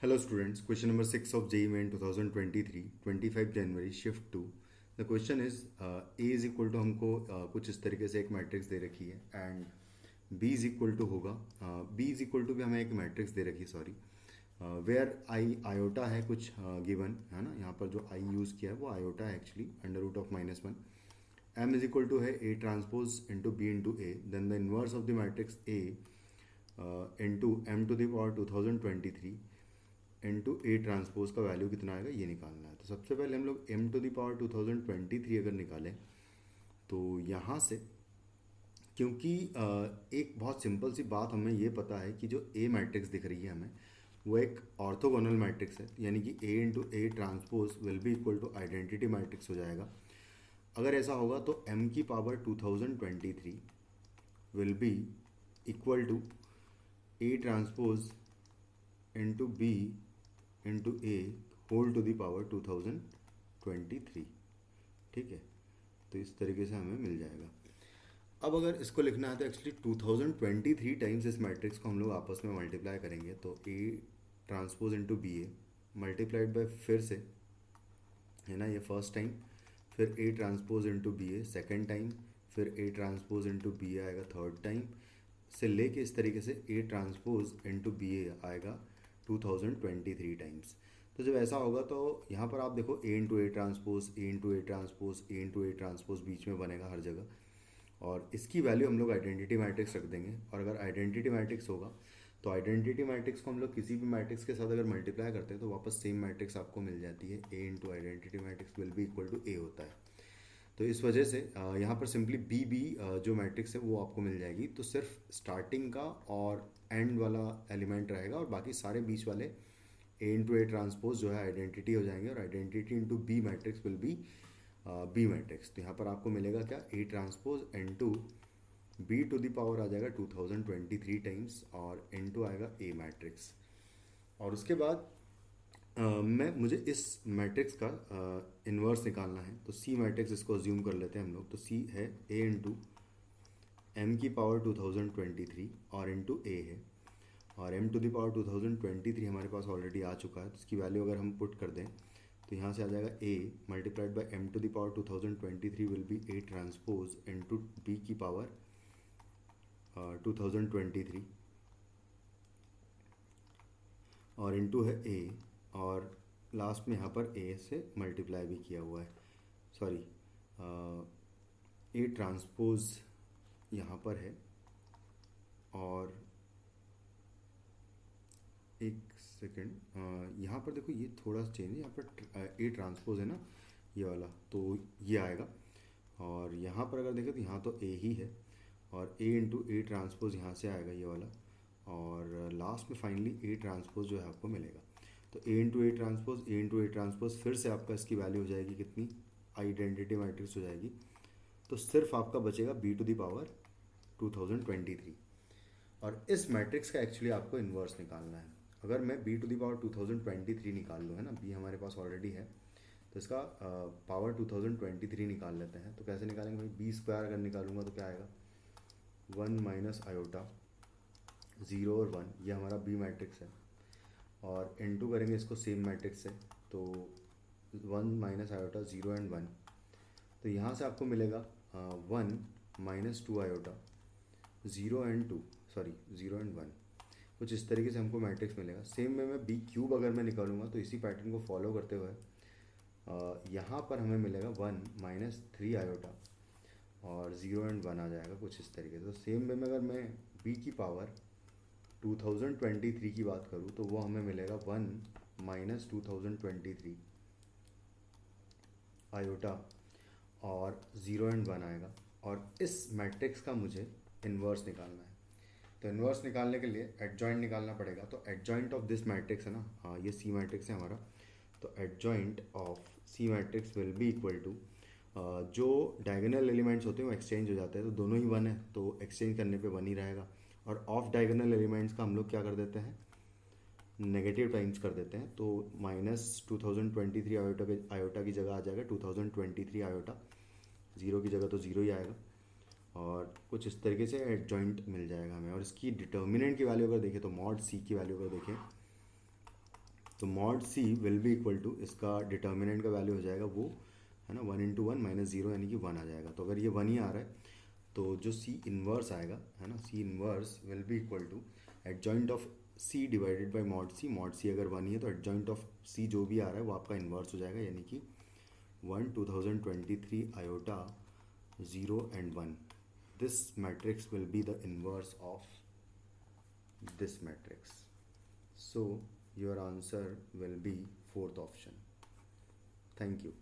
Hello students, question number 6 of JEE Main 2023, 25 January, shift 2. The question is A is equal to हमको कुछ इस तरीके से एक मैट्रिक्स दे रखी है and B is equal to होगा B is equal to भी हमें एक मैट्रिक्स दे रखी है सॉरी वेयर आई आयोटा है कुछ गिवन है ना, यहाँ पर जो आई यूज़ किया है वो आयोटा है actually under root of -1. M is equal to है A transpose into B into A, then the inverse of the matrix A into M to the power 2023 into A transpose का value कितना आएगा ये निकालना है. तो सबसे पहले हम लोग m टू द पावर 2023 अगर निकालें तो यहाँ से, क्योंकि एक बहुत सिंपल सी बात हमें ये पता है कि जो ए मैट्रिक्स दिख रही है हमें वो एक ऑर्थोगोनल मैट्रिक्स है, यानी कि A into A transpose will be equal to identity matrix हो जाएगा. अगर ऐसा होगा तो m की power 2023 will be equal to A transpose into B into A whole to the power 2023. ठीक है, तो इस तरीके से हमें मिल जाएगा. अब अगर इसको लिखना है तो एक्चुअली 2023 टाइम्स इस मैट्रिक्स को हम लोग आपस में मल्टीप्लाई करेंगे. तो A transpose into B A multiplied by फिर से है ना, ये फर्स्ट टाइम, फिर A transpose into B A second time, फिर A transpose into B A आएगा थर्ड टाइम से लेके इस तरीके से A transpose into B A आएगा 2023 टाइम्स. तो जब ऐसा होगा तो यहाँ पर आप देखो A into A transpose, A into A transpose, A into A transpose बीच में बनेगा हर जगह, और इसकी वैल्यू हम लोग आइडेंटिटी मैट्रिक्स रख देंगे. और अगर आइडेंटिटी मैट्रिक्स होगा तो आइडेंटिटी मैट्रिक्स को हम लोग किसी भी मैट्रिक्स के साथ अगर मल्टीप्लाई करते हैं तो वापस सेम मैट्रिक्स आपको मिल जाती है. A into identity matrix will be equal to A होता है. तो इस वजह से यहाँ पर सिंपली बी जो मैट्रिक्स है वो आपको मिल जाएगी. तो सिर्फ स्टार्टिंग का और एंड वाला एलिमेंट रहेगा और बाकी सारे बीच वाले ए इंटू ए ट्रांसपोज जो है आइडेंटिटी हो जाएंगे, और identity into B matrix will be B matrix. तो यहाँ पर आपको मिलेगा क्या, A transpose into B to the power आ जाएगा 2023 टाइम्स और इंटू आएगा ए मैट्रिक्स. और उसके बाद मुझे इस मैट्रिक्स का इन्वर्स निकालना है. तो सी मैट्रिक्स इसको अज्यूम कर लेते हैं हम लोग. तो सी है ए इंटू एम की पावर 2023 और इंटू ए है, और एम टू द पावर 2023 हमारे पास ऑलरेडी आ चुका है. तो इसकी वैल्यू अगर हम पुट कर दें तो यहाँ से आ जाएगा A multiplied by M to the power 2023 will be A transpose into B की पावर 2023 और इंटू है ए, और लास्ट में यहाँ पर ए से मल्टीप्लाई भी किया हुआ है, सॉरी ए ट्रांसपोज यहाँ पर है. और एक सेकेंड, यहाँ पर देखो ये थोड़ा सा चेंज है, यहाँ पर ए ट्रांसपोज है ना ये वाला, तो ये आएगा. और यहाँ पर अगर देखें तो यहाँ तो ए ही है, और ए इंटू ए ट्रांसपोज यहाँ से आएगा ये वाला, और लास्ट में फाइनली ए ट्रांसपोज जो है आपको मिलेगा. तो A into A transpose, A into A transpose, फिर से आपका इसकी वैल्यू हो जाएगी कितनी, आइडेंटिटी मैट्रिक्स हो जाएगी. तो सिर्फ आपका बचेगा बी टू द पावर 2023, और इस मैट्रिक्स का एक्चुअली आपको इन्वर्स निकालना है. अगर मैं बी टू द पावर 2023 निकाल लूँ, है ना, बी हमारे पास ऑलरेडी है, तो इसका पावर 2023 निकाल लेते हैं. तो कैसे निकालेंगे भाई, बी स्क्वायर अगर निकालूंगा तो क्या आएगा, 1 माइनस आयोटा 0 और 1, ये हमारा बी मैट्रिक्स है. और इनटू करेंगे इसको सेम मैट्रिक्स से, तो 1 माइनस आयोटा 0 एंड 1, तो यहाँ से आपको मिलेगा 1 minus 2 iota 0 and 2, sorry 0 and 1, कुछ इस तरीके से हमको मैट्रिक्स मिलेगा. सेम में मैं बी क्यूब अगर मैं निकालूंगा तो इसी पैटर्न को फॉलो करते हुए यहाँ पर हमें मिलेगा 1 माइनस 3 आयोटा और 0 एंड 1 आ जाएगा कुछ इस तरीके से. तो सेम में अगर मैं बी की पावर 2023 की बात करूँ तो वो हमें मिलेगा 1 माइनस 2023 आयोटा और 0 एंड 1 आएगा. और इस मैट्रिक्स का मुझे इन्वर्स निकालना है. तो इन्वर्स निकालने के लिए एडजॉइंट निकालना पड़ेगा. तो एडजॉइंट ऑफ दिस मैट्रिक्स है ना, हाँ ये सी मैट्रिक्स है हमारा. तो adjoint of C matrix will be equal to, जो डायगोनल एलिमेंट्स होते हैं वो एक्सचेंज हो जाते हैं, तो दोनों ही 1 है तो एक्सचेंज करने पे 1 ही रहेगा. और ऑफ डायगोनल एलिमेंट्स का हम लोग क्या कर देते हैं, नेगेटिव टाइम्स कर देते हैं. तो माइनस 2023 आयोटा की जगह आ जाएगा 2023 आयोटा, 0 की जगह तो 0 ही आएगा. और कुछ इस तरीके से एडजॉइंट मिल जाएगा हमें. और इसकी डिटर्मिनेंट की वैल्यू अगर देखें तो मॉड सी की वैल्यू अगर देखें तो mod C will be equal to, इसका डिटर्मिनेंट का वैल्यू हो जाएगा वो, है ना, 1 × 1 माइनस जीरो, यानी कि 1 आ जाएगा। तो अगर ये 1 ही आ रहा है तो जो सी इनवर्स आएगा, है ना, C inverse will be equal to adjoint of C divided by mod C अगर 1 ही है तो एडजॉइंट ऑफ सी जो भी आ रहा है वो आपका इन्वर्स हो जाएगा, यानी कि 1 2023 iota 0 and 1. This matrix will be the inverse of this matrix. So your answer will be fourth option. Thank you.